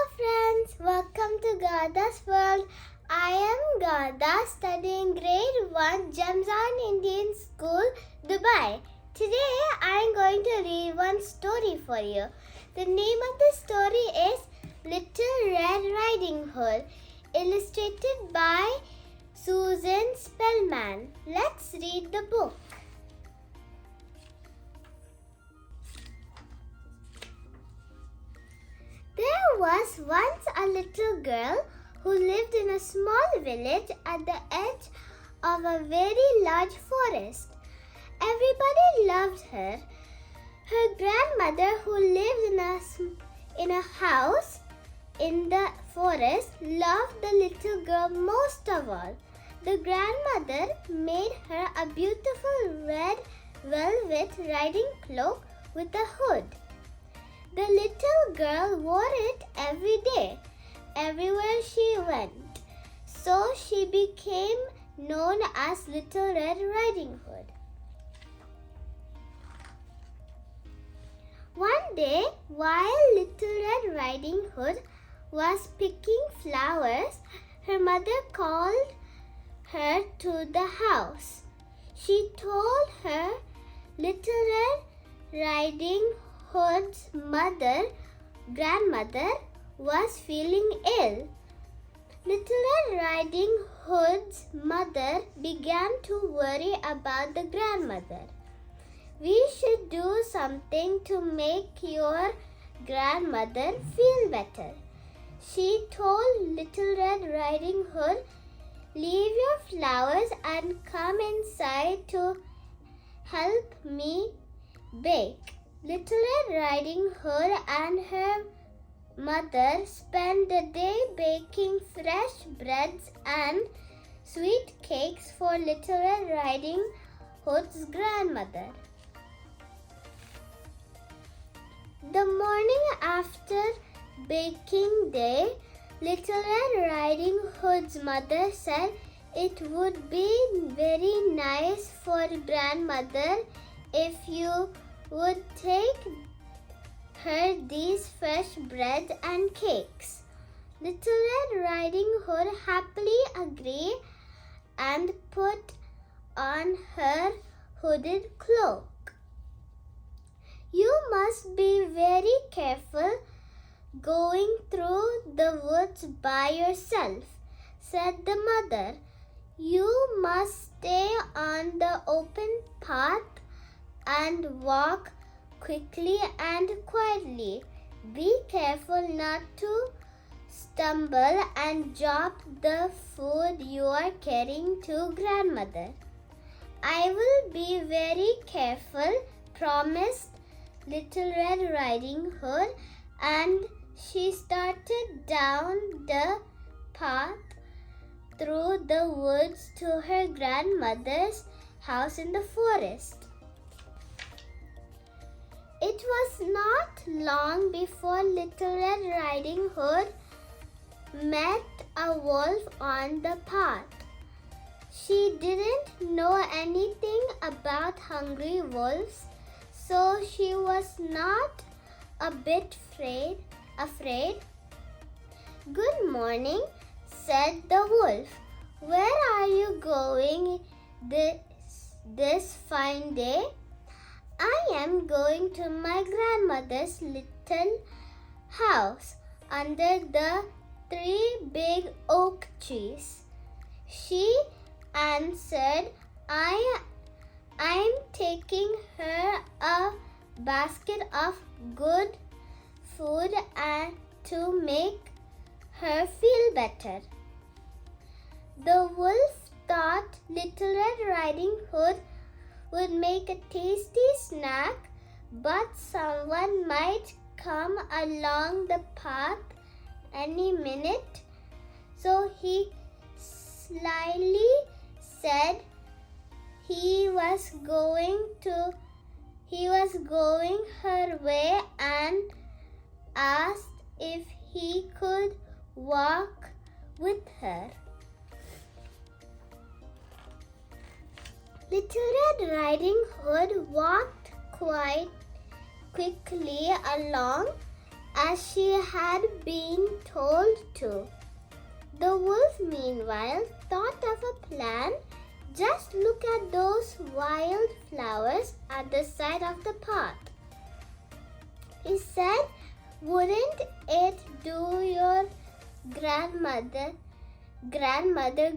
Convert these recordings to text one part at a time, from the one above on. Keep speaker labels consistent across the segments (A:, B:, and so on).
A: friends, welcome to Gada's World. I am Gada studying grade 1 Jamzan Indian School, Dubai. Today I am going to read one story for you. The name of the story is Little Red Riding Hood, illustrated by Susan Spellman. Let's read the book. There was once a little girl who lived in a small village at the edge of a very large forest. Everybody loved her. Her grandmother, who lived in a house in the forest, loved the little girl most of all. The grandmother made her a beautiful red velvet riding cloak with a hood. The little girl wore it every day, everywhere she went. So she became known as Little Red Riding Hood. One day, while Little Red Riding Hood was picking flowers, her mother called her to the house. She told her Little Red Riding Hood's grandmother, was feeling ill. Little Red Riding Hood's mother began to worry about the grandmother. We should do something to make your grandmother feel better. She told Little Red Riding Hood, "Leave your flowers and come inside to help me bake." Little Red Riding Hood and her mother spent the day baking fresh breads and sweet cakes for Little Red Riding Hood's grandmother. The morning after baking day, Little Red Riding Hood's mother said it would be very nice for grandmother if you would take her these fresh bread and cakes. Little Red Riding Hood happily agreed and put on her hooded cloak. "You must be very careful going through the woods by yourself," said the mother. "You must stay on the open path and walk quickly and quietly. Be careful not to stumble and drop the food you are carrying to grandmother." "I will be very careful," promised Little Red Riding Hood, and she started down the path through the woods to her grandmother's house in the forest. It was not long before Little Red Riding Hood met a wolf on the path. She didn't know anything about hungry wolves, so she was not a bit afraid. "Good morning," said the wolf. "Where are you going this fine day?" "I am going to my grandmother's little house under the 3 big oak trees," she answered. I'm taking her a basket of good food and to make her feel better." The wolf thought Little Red Riding Hood would make a tasty snack, but someone might come along the path any minute. So he slyly said he was going her way and asked if he could walk with her. Little Red Riding Hood walked quite quickly along as she had been told to. The wolf, meanwhile, thought of a plan. Just look at those wild flowers at the side of the path, he said. Wouldn't it do your grandmother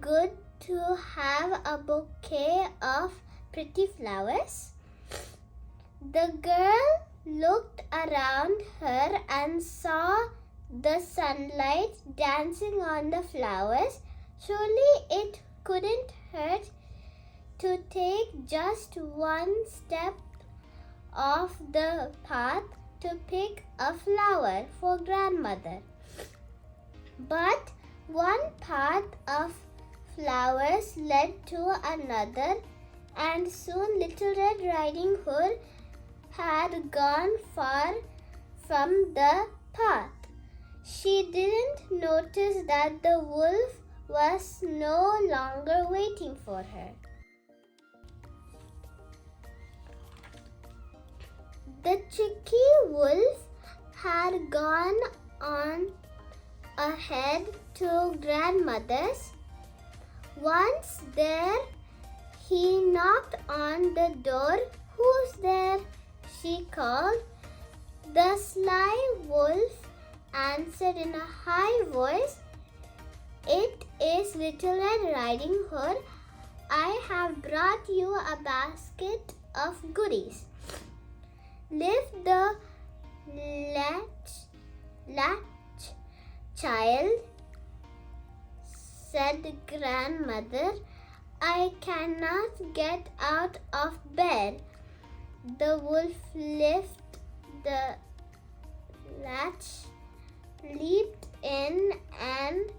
A: good to have a bouquet of pretty flowers? The girl looked around her and saw the sunlight dancing on the flowers. Surely it couldn't hurt to take just one step off the path to pick a flower for grandmother. But one path of flowers led to another, and soon Little Red Riding Hood had gone far from the path. She didn't notice that the wolf was no longer waiting for her. The tricky wolf had gone on ahead to grandmother's. Once there, he knocked on the door. Who's there? She called. The sly wolf answered in a high voice. It is Little Red Riding Hood. I have brought you a basket of goodies. Lift the latch, child, said the grandmother. I cannot get out of bed. The wolf lifted the latch, leaped in, and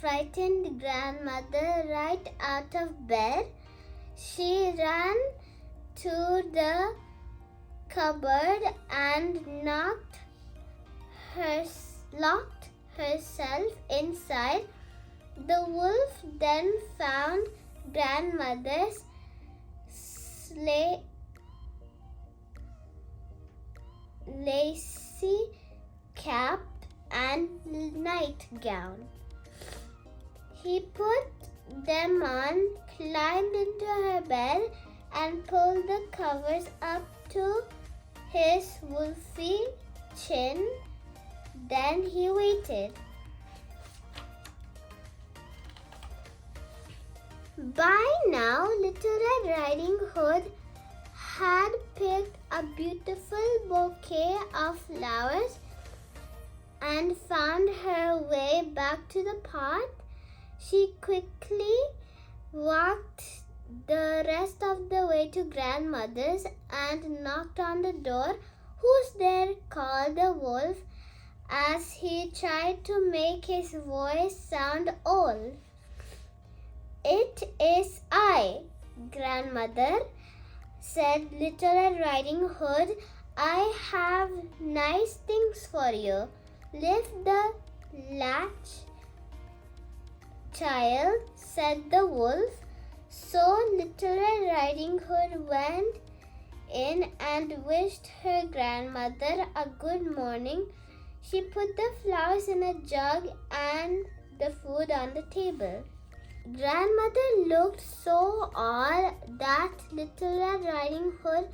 A: frightened grandmother right out of bed. She ran to the cupboard and locked herself inside. The wolf then found grandmother's lacy cap and nightgown. He put them on, climbed into her bed, and pulled the covers up to his wolfy chin. Then he waited. By now, Little Red Riding Hood had picked a beautiful bouquet of flowers and found her way back to the path. She quickly walked the rest of the way to grandmother's and knocked on the door. Who's there? Called the wolf as he tried to make his voice sound old. It is I, grandmother, said Little Red Riding Hood. I have nice things for you. Lift the latch, child, said the wolf. So Little Red Riding Hood went in and wished her grandmother a good morning. She put the flowers in a jug and the food on the table. Grandmother looked so odd that Little Red Riding Hood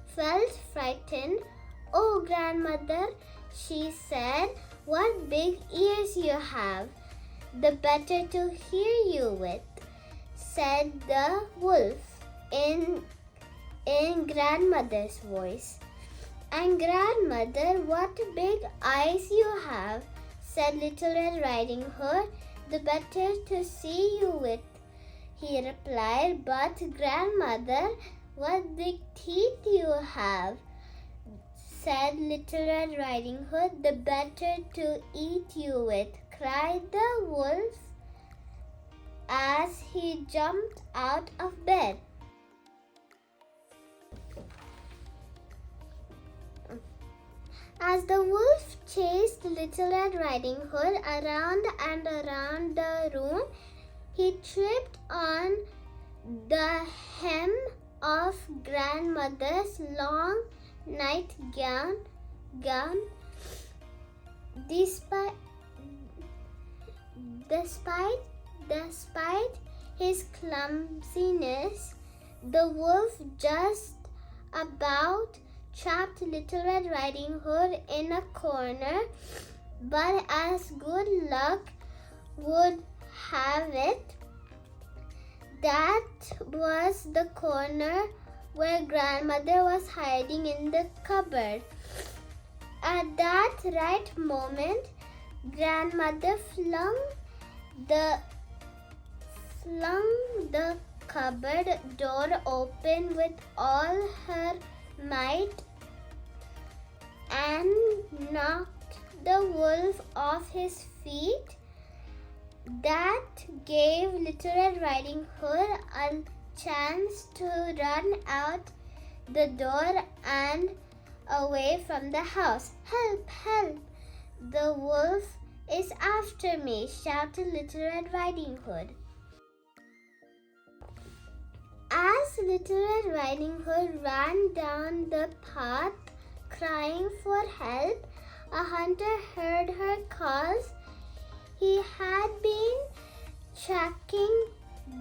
A: felt frightened. Oh, grandmother, she said, what big ears you have. The better to hear you with, said the wolf in grandmother's voice. And grandmother, what big eyes you have, said Little Red Riding Hood. The better to see you with, he replied. But grandmother, what big teeth you have, said Little Red Riding Hood. The better to eat you with, cried the wolf as he jumped out of bed. As the wolf chased Little Red Riding Hood around and around the room, he tripped on the hem of grandmother's long nightgown. Despite his clumsiness, the wolf just about trapped Little Red Riding Hood in a corner, but as good luck would have it, that was the corner where grandmother was hiding in the cupboard. At that right moment, grandmother flung the cupboard door open with all her might and knocked the wolf off his feet. That gave Little Red Riding Hood a chance to run out the door and away from the house. "Help! Help! The wolf is after me!" shouted Little Red Riding Hood. As Little Red Riding Hood ran down the path crying for help, a hunter heard her calls. He had been tracking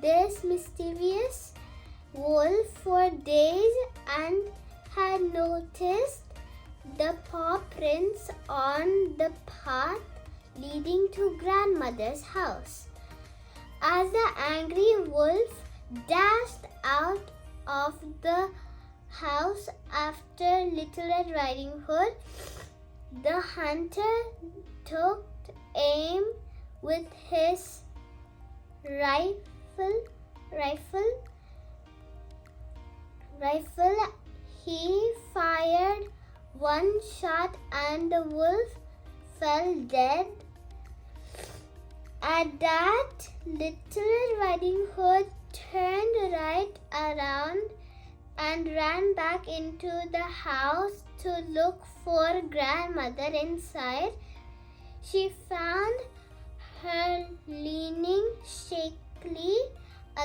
A: this mischievous wolf for days and had noticed the paw prints on the path leading to grandmother's house. As the angry wolf dashed out of the house after Little Red Riding Hood, the hunter took aim with his rifle. He fired one shot and the wolf fell dead. At that, Little Red Riding Hood turned right around and ran back into the house to look for grandmother inside. She found her leaning shakily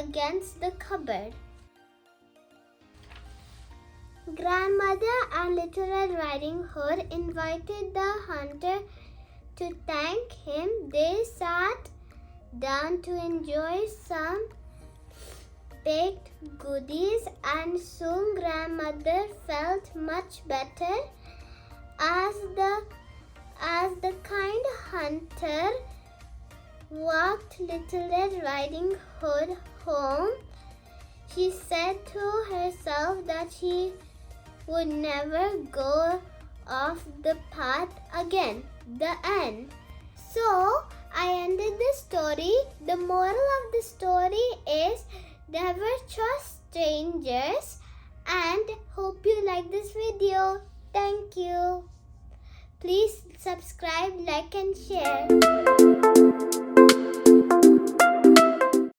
A: against the cupboard. Grandmother and Little Red Riding Hood invited the hunter to thank him. They sat down to enjoy some baked goodies, and soon grandmother felt much better. As the kind hunter walked Little Red Riding Hood home, she said to herself that she would never go off the path again. The end. So, I ended the story. The moral of the story is never trust strangers, and hope you like this video. Thank you. Please subscribe, like and share.